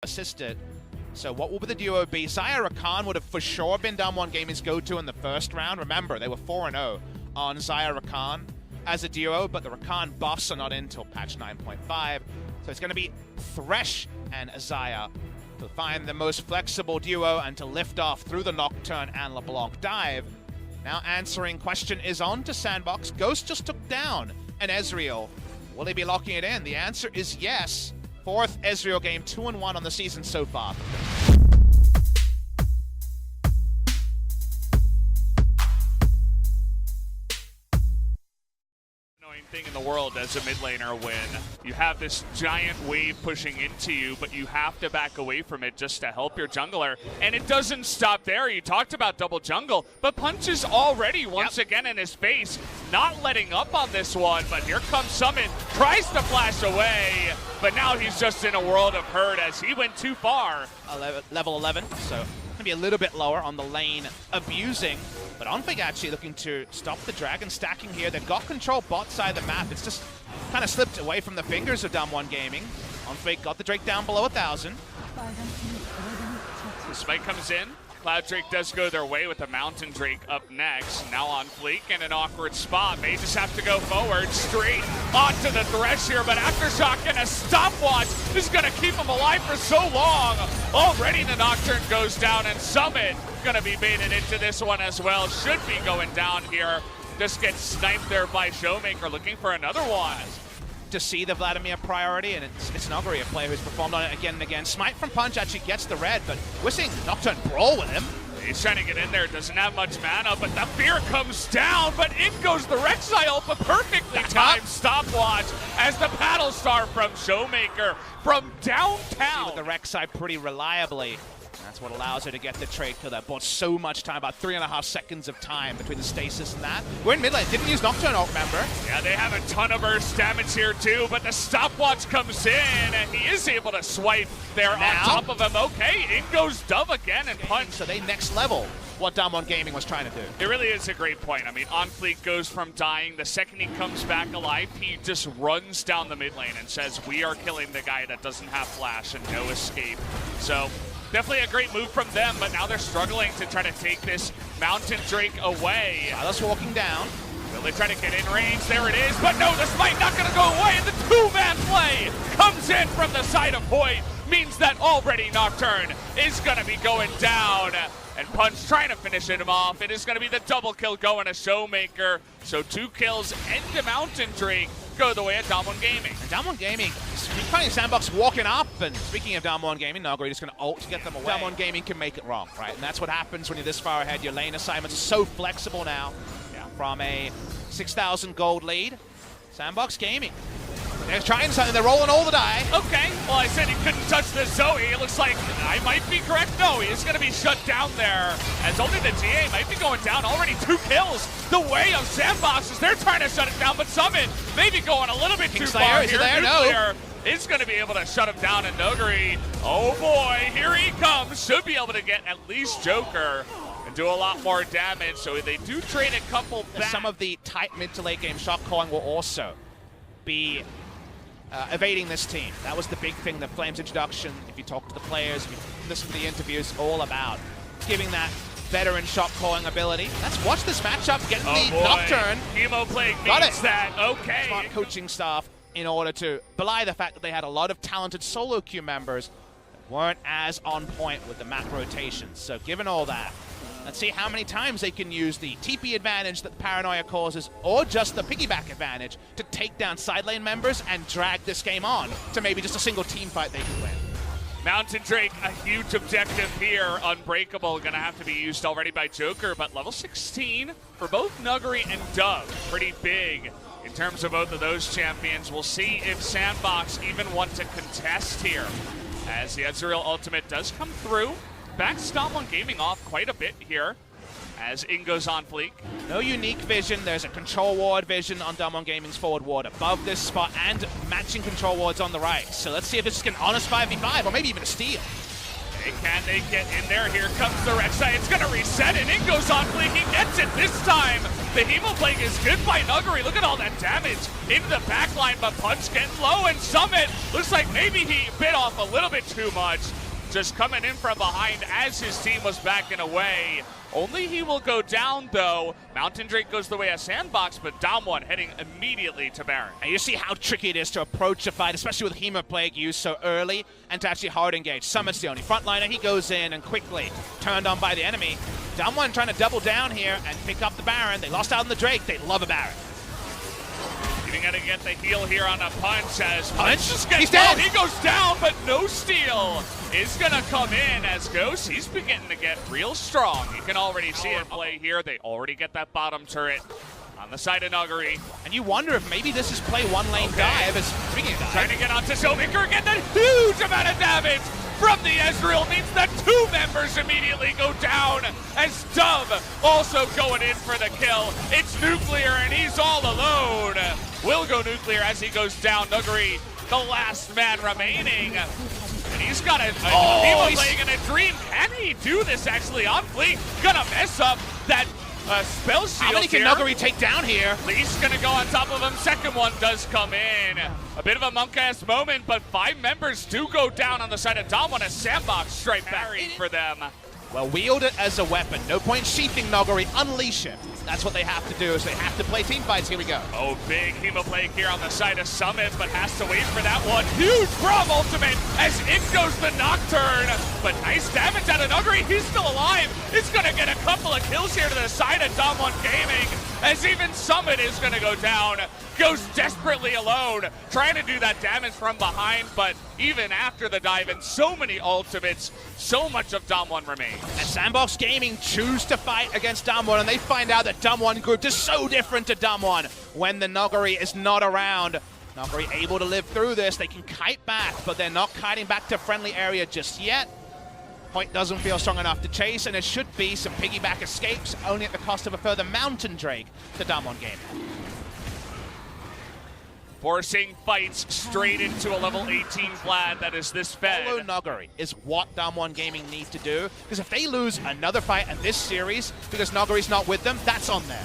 assisted. So what will the duo be? Xayah Rakan would have for sure been Damwon Gaming's go-to in the first round. Remember, they were 4-0 on Xayah Rakan as a duo, but the Rakan buffs are not in until patch 9.5. So it's going to be Thresh and Xayah to find the most flexible duo and to lift off through the Nocturne and LeBlanc dive. Now answering question is on to Sandbox. Ghost just took down an Ezreal. Will they be locking it in? The answer is yes. Fourth Ezreal game, 2-1 on the season so far. Thing in the world as a mid laner when you have this giant wave pushing into you, but you have to back away from it just to help your jungler. And it doesn't stop there. You talked about double jungle, but Punch is already once again in his face, not letting up on this one. But here comes Summon, tries to flash away, but now he's just in a world of hurt as he went too far. Level 11, so maybe a little bit lower on the lane abusing. But Onfig actually looking to stop the dragon stacking here. They've got control bot side of the map. It's just kind of slipped away from the fingers of Damwon Gaming. Onfig got the Drake down below 1,000. The spike comes in. Cloud Drake does go their way with the Mountain Drake up next. Now on fleek in an awkward spot. May just have to go forward, straight onto the Thresh here, but Aftershock and a stopwatch is going to keep him alive for so long. Already the Nocturne goes down, and Summit going to be baited into this one as well. Should be going down here. Just gets sniped there by Showmaker, looking for another one. To see the Vladimir priority, and it's Noguri, a player who's performed on it again and again. Smite from Punch actually gets the red, but we're seeing Nocturne brawl with him. He's trying to get in there, doesn't have much mana, but the fear comes down, but in goes the Rek'Sai, but perfectly timed stopwatch as the paddle star from Showmaker from downtown. With the Rek'Sai pretty reliably. That's what allows her to get the trade kill that bought so much time, about 3.5 seconds of time between the stasis and that. We're in mid lane, didn't use Nocturne ult, remember? Yeah, they have a ton of burst damage here too, but the stopwatch comes in and he is able to swipe there on top of him. Okay, in goes Dove again and Punch. So they next level what Damwon Gaming was trying to do. It really is a great point. I mean, On Fleek goes from dying, the second he comes back alive, he just runs down the mid lane and says, we are killing the guy that doesn't have flash and no escape. So definitely a great move from them, but now they're struggling to try to take this Mountain Drake away. Silas walking down. Will they try to get in range? There it is, but no, the smite not going to go away, and the two-man play comes in from the side of Hoyt, means that already Nocturne is going to be going down. And Punch trying to finish him off. It is going to be the double kill going to Showmaker. So 2 kills and the Mountain Drake go the way of Damwon Gaming. And Damwon Gaming, finding Sandbox walking up, and speaking of Damwon Gaming, Noguri just going to ult to get them away. Damwon Gaming can make it wrong, right? And that's what happens when you're this far ahead. Your lane assignments are so flexible now. Yeah. From a 6,000 gold lead, Sandbox Gaming. They're trying something, they're rolling all the die. Okay, well I said he couldn't touch the Zoe. It looks like I might be correct. No, he is going to be shut down there. As only the TA might be going down. Already 2 kills. The way of Sandbox is they're trying to shut it down, but Summit maybe going a little bit too far here. Nuclear is going to be able to shut him down, and Noguri, oh boy, here he comes. Should be able to get at least Joker and do a lot more damage. So they do trade a couple back. Some of the tight mid to late game shot calling will also be evading this team. That was the big thing, the Flames introduction. If you talk to the players, if you listen to the interviews, all about giving that veteran shot calling ability. Let's watch this matchup, getting the Nocturne. Chemo Plague means that, okay. Smart coaching staff in order to belie the fact that they had a lot of talented solo queue members that weren't as on point with the map rotations. So given all that, let's see how many times they can use the TP advantage that the Paranoia causes, or just the piggyback advantage to take down side lane members and drag this game on to maybe just a single team fight they can win. Mountain Drake, a huge objective here. Unbreakable, gonna have to be used already by Joker, but level 16 for both Nuguri and Dove. Pretty big in terms of both of those champions. We'll see if Sandbox even want to contest here, as the Ezreal ultimate does come through. Backs Damwon Gaming off quite a bit here as In goes on fleek. No unique vision. There's a control ward vision on Damwon Gaming's forward ward above this spot and matching control wards on the right. So let's see if it's an honest 5v5 or maybe even a steal. Okay, can they get in there? Here comes the Rek'Sai. It's going to reset, and in goes on Fleek. He gets it this time. The Hemoplague is good by Nuguri. Look at all that damage into the backline, but Punch getting low, and Summit looks like maybe he bit off a little bit too much. Just coming in from behind as his team was backing away. Only he will go down, though. Mountain Drake goes the way of Sandbox, but Damwon heading immediately to Baron. And you see how tricky it is to approach a fight, especially with Hemoplague used so early, and to actually hard engage. Summit's the only frontliner. He goes in and quickly turned on by the enemy. Damwon trying to double down here and pick up the Baron. They lost out on the Drake. They love a Baron. He's going to get the heal here on a Punch as Punch just gets he's dead. He goes down, but no steal is going to come in as Ghost. He's beginning to get real strong. You can already see it play here. They already get that bottom turret on the side of Nuguri. And you wonder if maybe this is play one lane dive. As speaking of dive, trying to get onto Showmaker, get that huge amount of damage from the Ezreal means that two members immediately go down as Dove also going in for the kill. It's Nuclear and he's all alone. Will go Nuclear as he goes down. Nuguri, the last man remaining. And he's got a Hemoplague and a Dream. Can he do this actually on Fleet? Gonna mess up that spell shield. How many can Nuguri take down here? Lee's gonna go on top of him. Second one does come in. A bit of a monk-ass moment, but 5 members do go down on the side of Damwon as Sandbox straight parry for them. Well, wield it as a weapon. No point sheathing Nuguri. Unleash it. That's what they have to do, is they have to play team fights. Here we go. Oh, big Hemoplague here on the side of Summit, but has to wait for that one. Huge Braum ultimate as in goes the Nocturne. But nice damage out of Nuguri. He's still alive. He's going to get a couple of kills here to the side of Damwon Gaming as even Summit is going to go down. Goes desperately alone, trying to do that damage from behind, but even after the dive and so many ultimates, so much of Damwon remains. And Sandbox Gaming choose to fight against Damwon, and they find out that Damwon group is so different to Damwon when the Nuguri is not around. Nuguri able to live through this. They can kite back, but they're not kiting back to friendly area just yet. Point doesn't feel strong enough to chase, and there should be some piggyback escapes, only at the cost of a further Mountain Drake to Damwon Gaming. Forcing fights straight into a level 18 Vlad that is this fed. Follow Nuguri is what Damwon Gaming need to do, because if they lose another fight in this series because Nuguri's not with them, that's on them.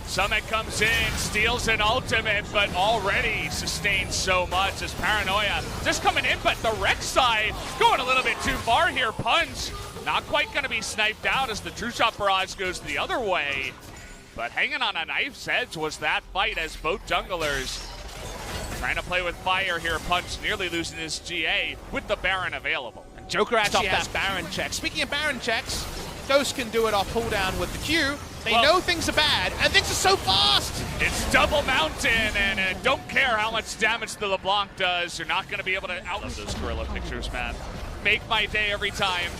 Summit comes in, steals an ultimate, but already sustained so much as Paranoia just coming in, but the Rek'Sai going a little bit too far here. Punch not quite going to be sniped out as the True Shot Barrage goes the other way, but hanging on a knife's edge was that fight as both junglers trying to play with fire here. Punch nearly losing his GA with the Baron available. And Joker actually has Baron checks. Speaking of Baron checks, Ghost can do it off cooldown with the Q. They know things are bad, and things are so fast. It's double Mountain, and don't care how much damage the LeBlanc does. You're not going to be able to out those Gorilla pictures, man. Make my day every time.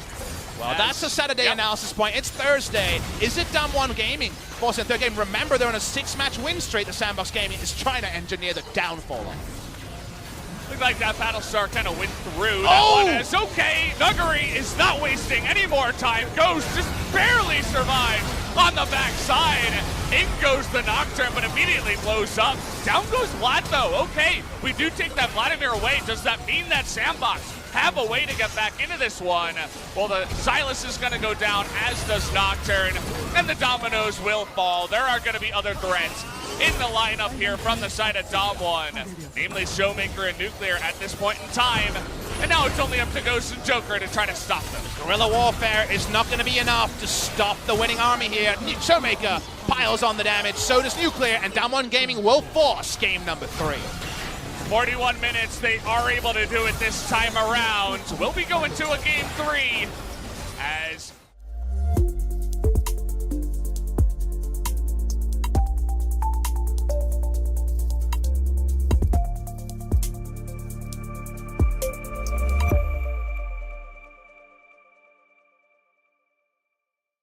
Well, that's a Saturday analysis point. It's Thursday. Is it Damwon Gaming forcing a third game? Remember, they're on a 6-match win streak. The Sandbox Gaming is trying to engineer the downfall of. Looked like that Battlestar kind of went through. That one is okay. Nuguri is not wasting any more time. Ghost just barely survived on the backside. In goes the Nocturne, but immediately blows up. Down goes Vlad, though. Okay, we do take that Vladimir away. Does that mean that Sandbox have a way to get back into this one? Well, the Silas is going to go down, as does Nocturne, and the dominoes will fall. There are going to be other threats in the lineup here from the side of Damwon, namely Showmaker and Nuclear at this point in time. And now it's only up to Ghost and Joker to try to stop them. Guerrilla warfare is not going to be enough to stop the winning army here. Showmaker piles on the damage, so does Nuclear, and Damwon Gaming will force game number 3. 41 minutes, they are able to do it this time around. We'll be going to a game 3 as